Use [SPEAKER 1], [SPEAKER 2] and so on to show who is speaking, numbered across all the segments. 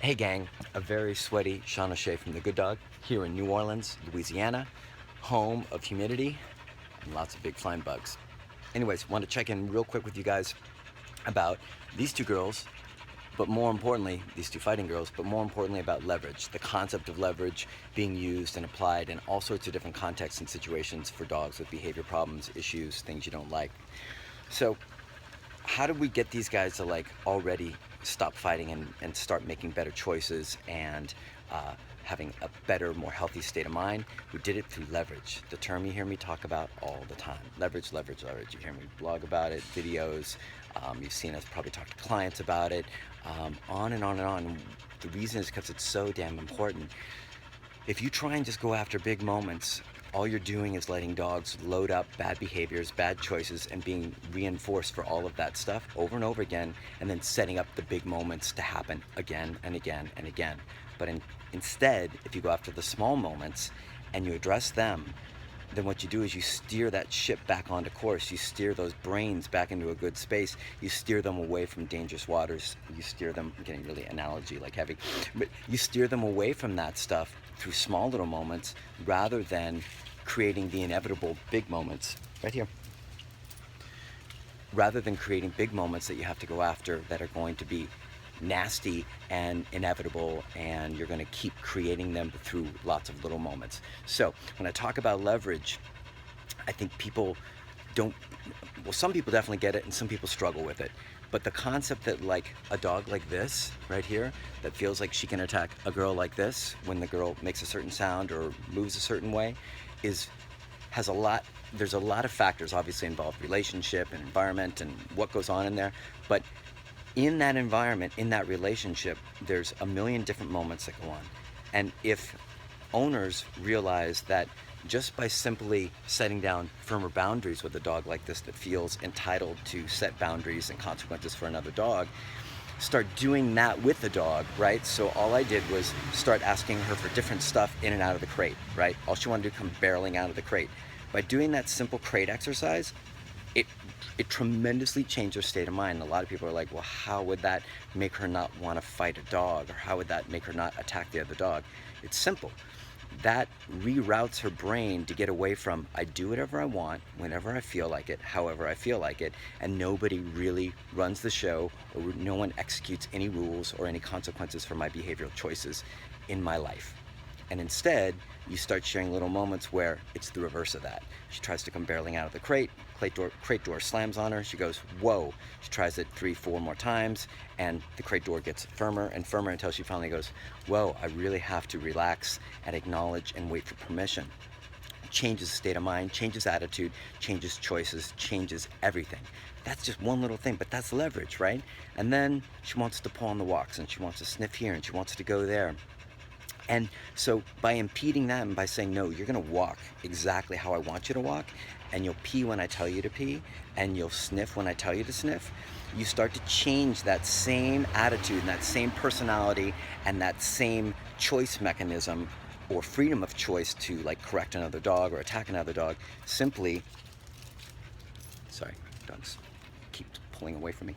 [SPEAKER 1] Hey gang, a very sweaty Sean O'Shea from The Good Dog here in New Orleans, Louisiana, home of humidity and lots of big flying bugs. Anyways, want to check in real quick with you guys about these two girls, but more importantly, these two fighting girls, but more importantly about leverage, the concept of leverage being used and applied in all sorts of different contexts and situations for dogs with behavior problems, issues, things you don't like. So how do we get these guys to already stop fighting and start making better choices and having a better, more healthy state of mind? We did it through leverage, the term you hear me talk about all the time. Leverage, leverage, leverage. You hear me blog about it, videos, you've seen us probably talk to clients about it, on and on and on. The reason is because it's so damn important. If you try and just go after big moments, all you're doing is letting dogs load up bad behaviors, bad choices, and being reinforced for all of that stuff over and over again, and then setting up the big moments to happen again and again and again. But instead, if you go after the small moments and you address them, then what you do is you steer that ship back onto course. You steer those brains back into a good space. You steer them away from dangerous waters. You steer them, I'm getting really analogy like heavy, but you steer them away from that stuff through small little moments rather than creating the inevitable big moments right here. Rather than creating big moments that you have to go after that are going to be nasty and inevitable, and you're going to keep creating them through lots of little moments. So when I talk about leverage, I think people don't, well, some people definitely get it and some people struggle with it. But the concept that like a dog like this right here that feels like she can attack a girl like this when the girl makes a certain sound or moves a certain way there's a lot of factors obviously involved, relationship and environment and what goes on in there. But in that environment, in that relationship, there's a million different moments that go on. And if owners realize that just by simply setting down firmer boundaries with a dog like this that feels entitled to set boundaries and consequences for another dog, start doing that with the dog, right? So all I did was start asking her for different stuff in and out of the crate, right? All she wanted to do come barreling out of the crate. By doing that simple crate exercise, it tremendously changed her state of mind. And a lot of people are like, well, how would that make her not want to fight a dog? Or how would that make her not attack the other dog? It's simple. That reroutes her brain to get away from, I do whatever I want, whenever I feel like it, however I feel like it, and nobody really runs the show, or no one executes any rules or any consequences for my behavioral choices in my life. And instead, you start sharing little moments where it's the reverse of that. She tries to come barreling out of the crate door slams on her, she goes, whoa. She tries it 3-4 more times, and the crate door gets firmer and firmer until she finally goes, whoa, I really have to relax and acknowledge and wait for permission. Changes state of mind, changes attitude, changes choices, changes everything. That's just one little thing, but that's leverage, right? And then she wants to pull on the walks, and she wants to sniff here, and she wants to go there. And so by impeding that and by saying, no, you're going to walk exactly how I want you to walk, and you'll pee when I tell you to pee, and you'll sniff when I tell you to sniff, you start to change that same attitude and that same personality and that same choice mechanism or freedom of choice to like correct another dog or attack another dog simply, sorry, dogs keep pulling away from me,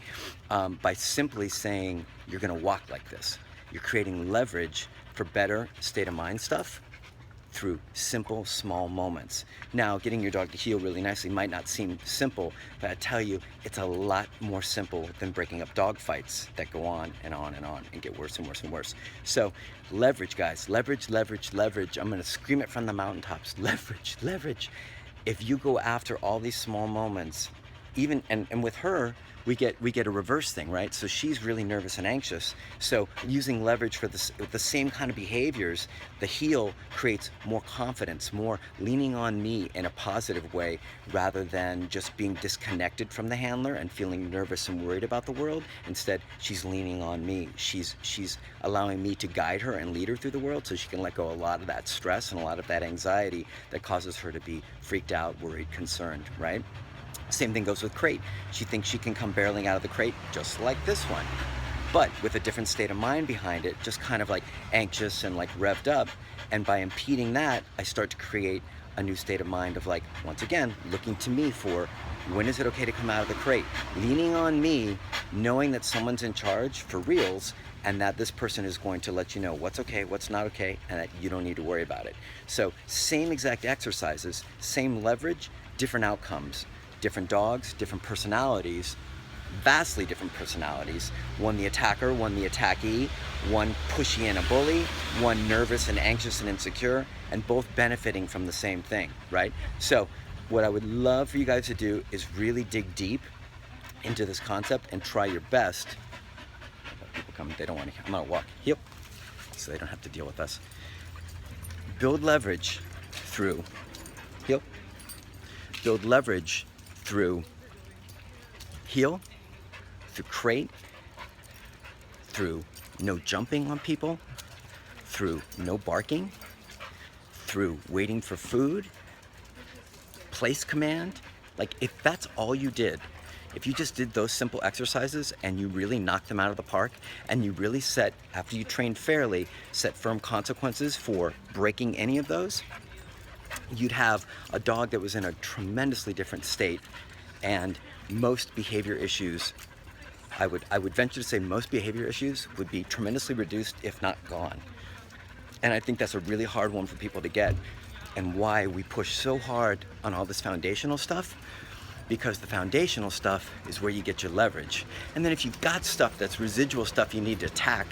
[SPEAKER 1] by simply saying you're going to walk like this. You're creating leverage for better state of mind stuff through simple, small moments. Now, getting your dog to heel really nicely might not seem simple, but I tell you, it's a lot more simple than breaking up dog fights that go on and on and on and get worse and worse and worse. So leverage, guys, leverage, leverage, leverage. I'm gonna scream it from the mountaintops, leverage, leverage. If you go after all these small moments, even, and with her, we get a reverse thing, right? So she's really nervous and anxious. So using leverage for the same kind of behaviors, the heel creates more confidence, more leaning on me in a positive way, rather than just being disconnected from the handler and feeling nervous and worried about the world. Instead, she's leaning on me. She's allowing me to guide her and lead her through the world, so she can let go a lot of that stress and a lot of that anxiety that causes her to be freaked out, worried, concerned, right? Same thing goes with crate. She thinks she can come barreling out of the crate just like this one, but with a different state of mind behind it, just kind of like anxious and like revved up. And by impeding that, I start to create a new state of mind of like, once again, looking to me for when is it okay to come out of the crate, leaning on me, knowing that someone's in charge for reals, and that this person is going to let you know what's okay, what's not okay, and that you don't need to worry about it. So same exact exercises, same leverage, different outcomes, different dogs, different personalities, vastly different personalities. One the attacker, one the attackee, one pushy and a bully, one nervous and anxious and insecure, and both benefiting from the same thing, right? So what I would love for you guys to do is really dig deep into this concept and try your best. People come, they don't want to, I'm gonna walk, yep, so they don't have to deal with us. Build leverage through, yep, build leverage through heel, through crate, through no jumping on people, through no barking, through waiting for food, place command. Like if that's all you did, if you just did those simple exercises and you really knocked them out of the park and you really set, after you trained fairly, set firm consequences for breaking any of those, you'd have a dog that was in a tremendously different state, and most behavior issues, I would venture to say most behavior issues would be tremendously reduced, if not gone. And I think that's a really hard one for people to get, and why we push so hard on all this foundational stuff, because the foundational stuff is where you get your leverage. And then if you've got stuff that's residual stuff you need to attack,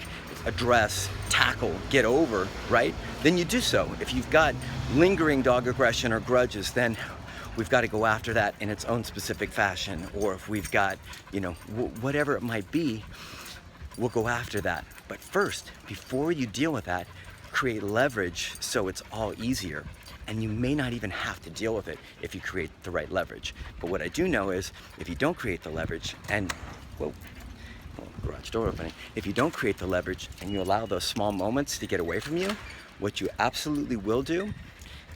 [SPEAKER 1] address, tackle, get over, right? Then you do so. If you've got lingering dog aggression or grudges, then we've got to go after that in its own specific fashion. Or if we've got, you know, whatever it might be, we'll go after that. But first, before you deal with that, create leverage so it's all easier. And you may not even have to deal with it if you create the right leverage. But what I do know is if you don't create the leverage and, whoa, garage door opening. If you don't create the leverage and you allow those small moments to get away from you, what you absolutely will do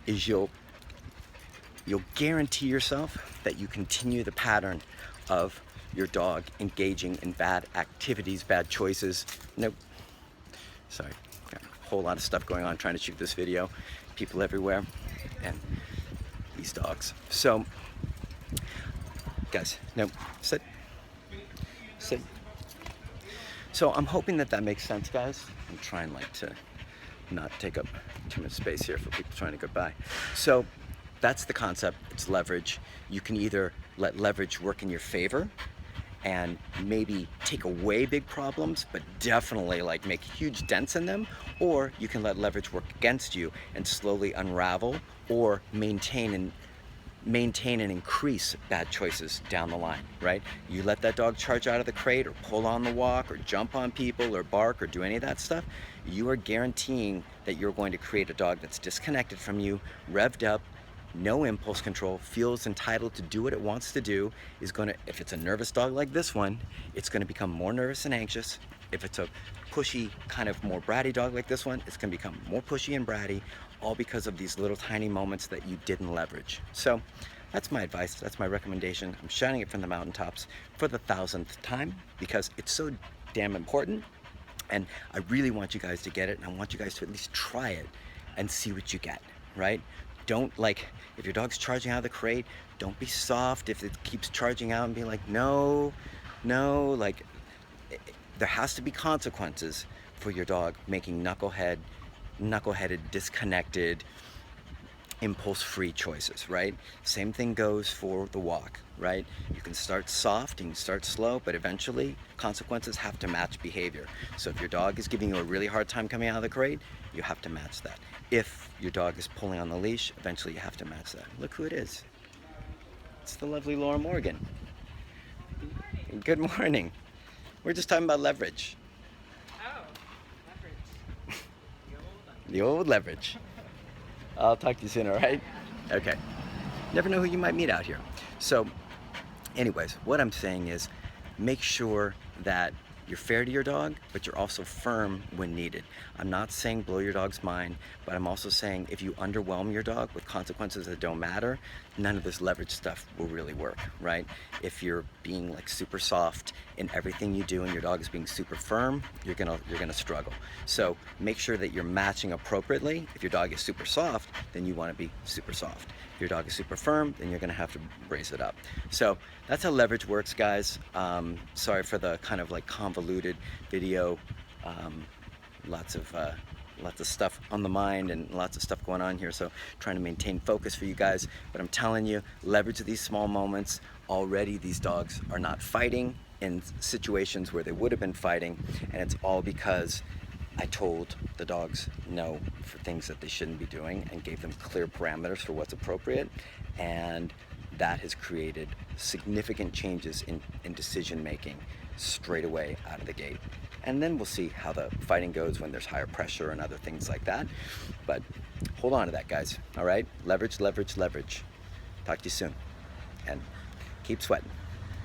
[SPEAKER 1] is you'll guarantee yourself that you continue the pattern of your dog engaging in bad activities, bad choices. Nope. Sorry, got a whole lot of stuff going on trying to shoot this video. People everywhere, and these dogs. So, guys, no, sit. So I'm hoping that makes sense, guys. I'm trying like to not take up too much space here for people trying to go by. So that's the concept. It's leverage. You can either let leverage work in your favor and maybe take away big problems, but definitely like make huge dents in them, or you can let leverage work against you and slowly unravel or maintain and increase bad choices down the line, right? You let that dog charge out of the crate or pull on the walk or jump on people or bark or do any of that stuff, you are guaranteeing that you're going to create a dog that's disconnected from you, revved up, no impulse control, feels entitled to do what it wants to do, is going to, if it's a nervous dog like this one, it's going to become more nervous and anxious. If it's a pushy, kind of more bratty dog like this one, it's going to become more pushy and bratty, all because of these little tiny moments that you didn't leverage. So that's my advice, that's my recommendation. I'm shouting it from the mountaintops for the 1000th time because it's so damn important, and I really want you guys to get it, and I want you guys to at least try it and see what you get, right? Don't, like, if your dog's charging out of the crate, don't be soft if it keeps charging out and be like, no, like, there has to be consequences for your dog making knuckleheaded, disconnected, impulse-free choices, right? Same thing goes for the walk, right? You can start soft, you can start slow, but eventually consequences have to match behavior. So if your dog is giving you a really hard time coming out of the crate, you have to match that. If your dog is pulling on the leash, eventually you have to match that. Look who it is. It's the lovely Laura Morgan. Good morning. We're just talking about leverage.
[SPEAKER 2] Oh, leverage.
[SPEAKER 1] The old leverage. I'll talk to you soon, all right? Okay. Never know who you might meet out here. So, anyways, what I'm saying is make sure that you're fair to your dog, but you're also firm when needed. I'm not saying blow your dog's mind, but I'm also saying if you underwhelm your dog with consequences that don't matter, none of this leverage stuff will really work, right? If you're being like super soft in everything you do and your dog is being super firm, you're gonna struggle. So make sure that you're matching appropriately. If your dog is super soft, then you want to be super soft. If your dog is super firm, then you're gonna have to raise it up. So that's how leverage works, guys. Sorry for the kind of like convoluted video. Lots of stuff on the mind and lots of stuff going on here, so trying to maintain focus for you guys. But I'm telling you, leverage these small moments. Already these dogs are not fighting in situations where they would have been fighting, and it's all because I told the dogs no for things that they shouldn't be doing and gave them clear parameters for what's appropriate, and that has created significant changes in decision making straight away out of the gate. And then we'll see how the fighting goes when there's higher pressure and other things like that. But hold on to that, guys. All right? Leverage, leverage, leverage. Talk to you soon. And keep sweating.